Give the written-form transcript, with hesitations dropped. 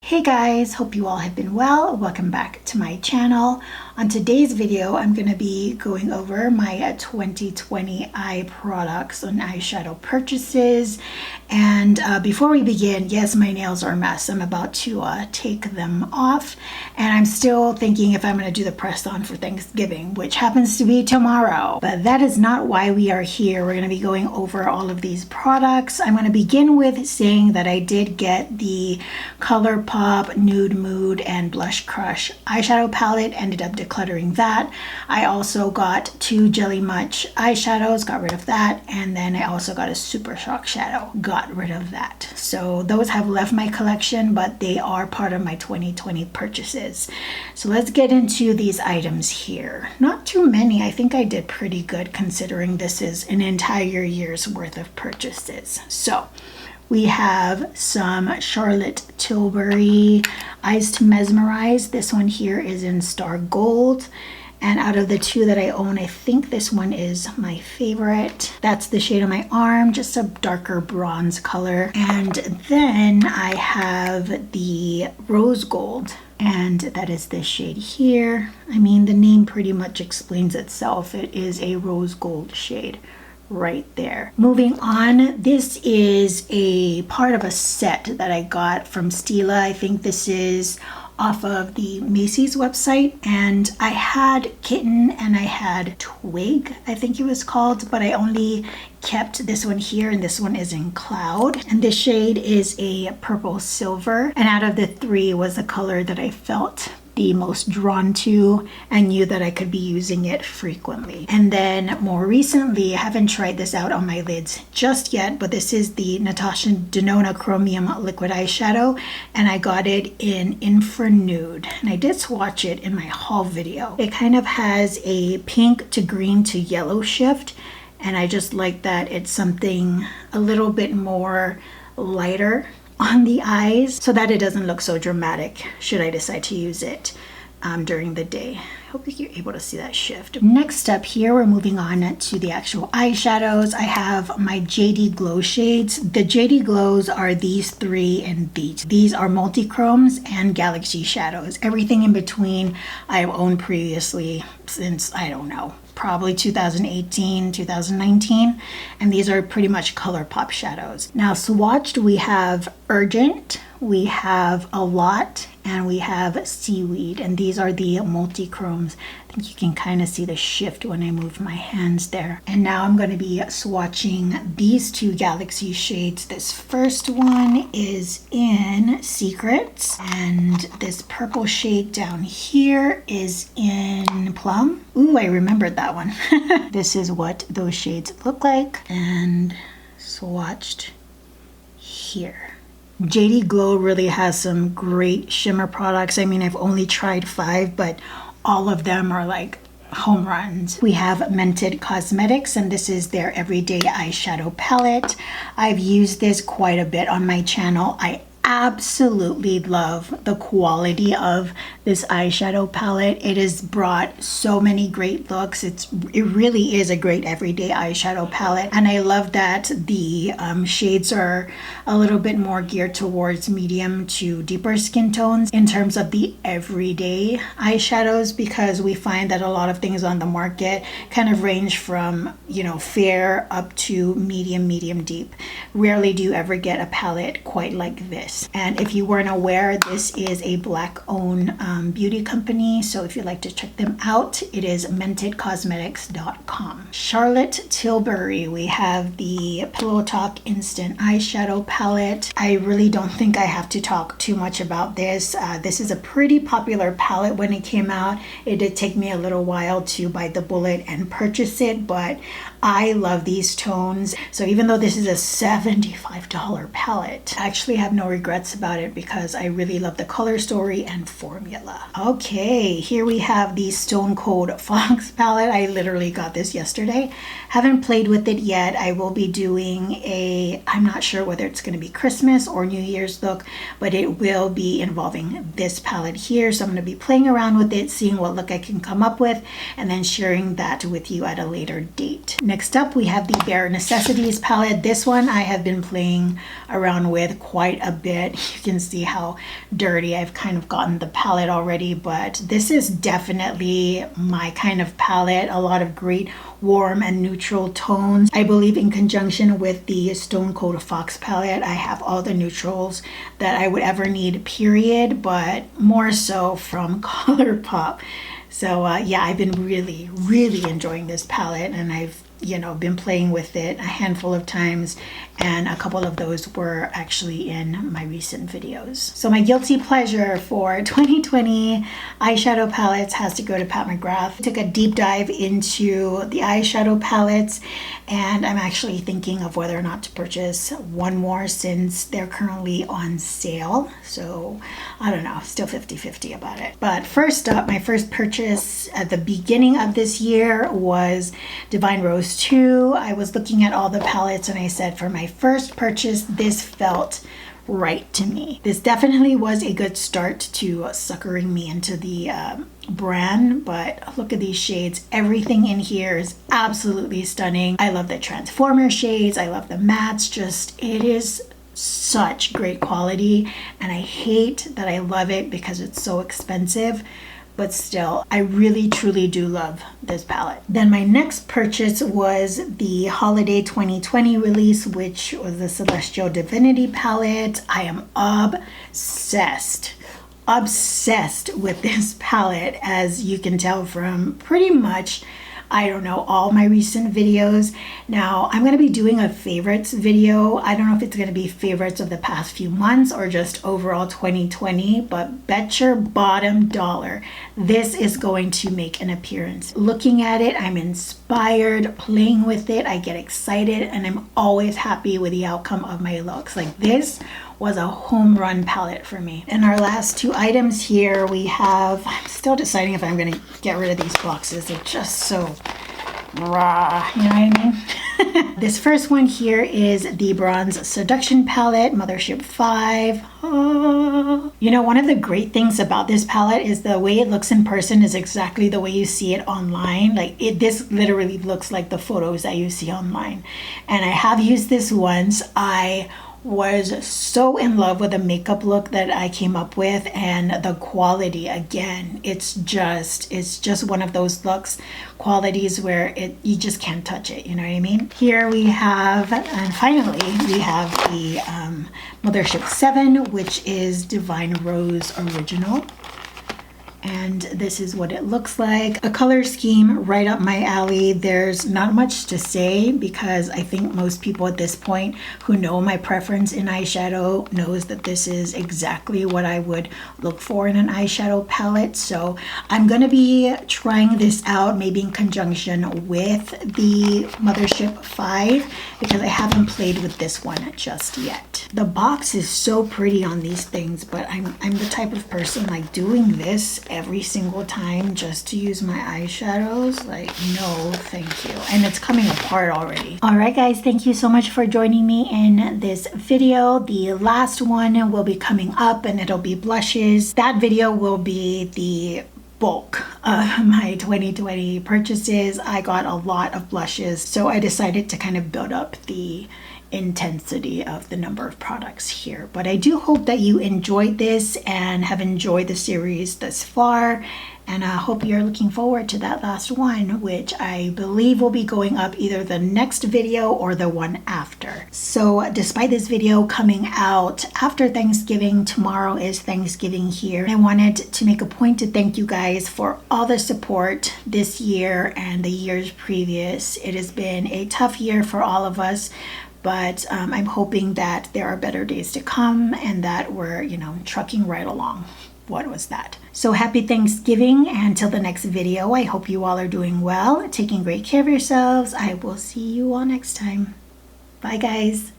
Hey guys, hope you all have been well. Welcome back to my channel. On today's video, I'm going to be going over my 2020 eye products on eyeshadow purchases. And before we begin, yes, my nails are a mess. I'm about to take them off. And I'm still thinking if I'm going to do the press on for Thanksgiving, which happens to be tomorrow. But that is not why we are here. We're going to be going over all of these products. I'm going to begin with saying that I did get the Colourpop Nude Mood and Blush Crush eyeshadow palette. Ended up decluttering that. I also got two Jelly Much eyeshadows, got rid of that, and then I also got a Super Shock shadow, got rid of that. So those have left my collection, but they are part of my 2020 purchases. So let's get into these items here. Not too many. I think I did pretty good considering this is an entire year's worth of purchases. So we have some Charlotte Tilbury Iced Mesmerize. This one here is in Star Gold. And out of the two that I own, I think this one is my favorite. That's the shade on my arm, just a darker bronze color. And then I have the Rose Gold, and that is this shade here. I mean, the name pretty much explains itself. It is a rose gold shade right there. Moving on, this is a part of a set that I got from Stila. I think this is off of the Macy's website, and I had Kitten and I had Twig, I think it was called, but I only kept this one here, and this one is in Cloud, and this shade is a purple silver, and out of the three was the color that I felt the most drawn to and knew that I could be using it frequently. And then more recently, I haven't tried this out on my lids just yet, but this is the Natasha Denona Chromium liquid eyeshadow, and I got it in Infra Nude, and I did swatch it in my haul video. It kind of has a pink to green to yellow shift, and I just like that it's something a little bit more lighter on the eyes so that it doesn't look so dramatic should I decide to use it during the day. I hope that you're able to see that shift. Next up here, we're moving on to the actual eyeshadows. I have my JD Glow shades. The JD Glows are these three and these. These are multi-chromes and galaxy shadows. Everything in between I've owned previously since, I don't know, probably 2018, 2019, and these are pretty much Colourpop shadows. Now swatched, we have Urgent, we have A Lot, and we have Seaweed, and these are the multi-chromes. I think you can kind of see the shift when I move my hands there. And now I'm going to be swatching these two galaxy shades. This first one is in Secrets, and this purple shade down here is in Plum. Ooh, I remembered that one. This is what those shades look like, and swatched here. JD Glow really has some great shimmer products. I mean, I've only tried 5, but all of them are like home runs. We have Mented Cosmetics, and this is their everyday eyeshadow palette. I've used this quite a bit on my channel. I absolutely love the quality of this eyeshadow palette. It has brought so many great looks. It really is a great everyday eyeshadow palette, and I love that the shades are a little bit more geared towards medium to deeper skin tones in terms of the everyday eyeshadows, because we find that a lot of things on the market kind of range from, you know, fair up to medium deep. Rarely do you ever get a palette quite like this. And if you weren't aware, this is a Black-owned beauty company, so if you'd like to check them out, it is mentedcosmetics.com. Charlotte Tilbury, we have the Pillow Talk Instant Eyeshadow Palette. I really don't think I have to talk too much about this. This is a pretty popular palette when it came out. It did take me a little while to bite the bullet and purchase it, but I love these tones. So even though this is a $75 palette, I actually have no regrets about it because I really love the color story and formula. Okay, here we have the Stone Cold Fox palette. I literally got this yesterday. Haven't played with it yet. I will be doing I'm not sure whether it's going to be Christmas or New Year's look, but it will be involving this palette here. So I'm going to be playing around with it, seeing what look I can come up with, and then sharing that with you at a later date. Next up, we have the Bare Necessities palette. This one I have been playing around with quite a bit. You can see how dirty I've kind of gotten the palette already, but this is definitely my kind of palette. A lot of great warm and neutral tones. I believe in conjunction with the Stone Cold Fox palette, I have all the neutrals that I would ever need, period, but more so from Colourpop. So yeah, I've been really enjoying this palette, and I've been playing with it a handful of times, and a couple of those were actually in my recent videos. So my guilty pleasure for 2020 eyeshadow palettes has to go to Pat McGrath. I took a deep dive into the eyeshadow palettes, and I'm actually thinking of whether or not to purchase one more since they're currently on sale. So I don't know, still 50-50 about it. But first up, my first purchase at the beginning of this year was Divine Rose 2. I was looking at all the palettes and I said, for my first purchase, this felt right to me. This definitely was a good start to suckering me into the brand, but look at these shades. Everything in here is absolutely stunning. I love the transformer shades. I love the mattes. Just, it is such great quality, and I hate that I love it because it's so expensive. But still, I really truly do love this palette. Then my next purchase was the Holiday 2020 release, which was the Celestial Divinity palette. I am obsessed with this palette, as you can tell from pretty much, I don't know, all my recent videos. Now I'm going to be doing a favorites video. I don't know if it's going to be favorites of the past few months or just overall 2020, but bet your bottom dollar this is going to make an appearance. Looking at it, I'm inspired. Playing with it, I get excited, and I'm always happy with the outcome of my looks. Like, this was a home run palette for me. And our last two items here, we have, I'm still deciding if I'm going to get rid of these boxes. They're just so raw, you know what I mean? This first one here is the Bronze Seduction palette, Mothership 5. Oh. You know, one of the great things about this palette is the way it looks in person is exactly the way you see it online. Like, this literally looks like the photos that you see online. And I have used this once. I was so in love with the makeup look that I came up with, and the quality, again, it's just one of those looks, qualities where you just can't touch it, you know what I mean? Here we have, and finally we have the Mothership 7, which is Divine Rose Original. And this is what it looks like. A color scheme right up my alley. There's not much to say because I think most people at this point who know my preference in eyeshadow knows that this is exactly what I would look for in an eyeshadow palette. So I'm gonna be trying this out maybe in conjunction with the Mothership 5 because I haven't played with this one just yet. The box is so pretty on these things, but I'm the type of person like doing this every single time just to use my eyeshadows, like, no thank you. And it's coming apart already. All right guys, thank you so much for joining me in this video. The last one will be coming up and it'll be blushes. That video will be the bulk of my 2020 purchases. I got a lot of blushes, so I decided to kind of build up the intensity of the number of products here. But I do hope that you enjoyed this and have enjoyed the series thus far, and I hope you're looking forward to that last one, which I believe will be going up either the next video or the one after. So despite this video coming out after Thanksgiving, tomorrow is Thanksgiving here, I wanted to make a point to thank you guys for all the support this year and the years previous. It has been a tough year for all of us, but I'm hoping that there are better days to come and that we're, you know, trucking right along. What was that? So happy Thanksgiving, and until the next video, I hope you all are doing well, taking great care of yourselves. I will see you all next time. Bye guys.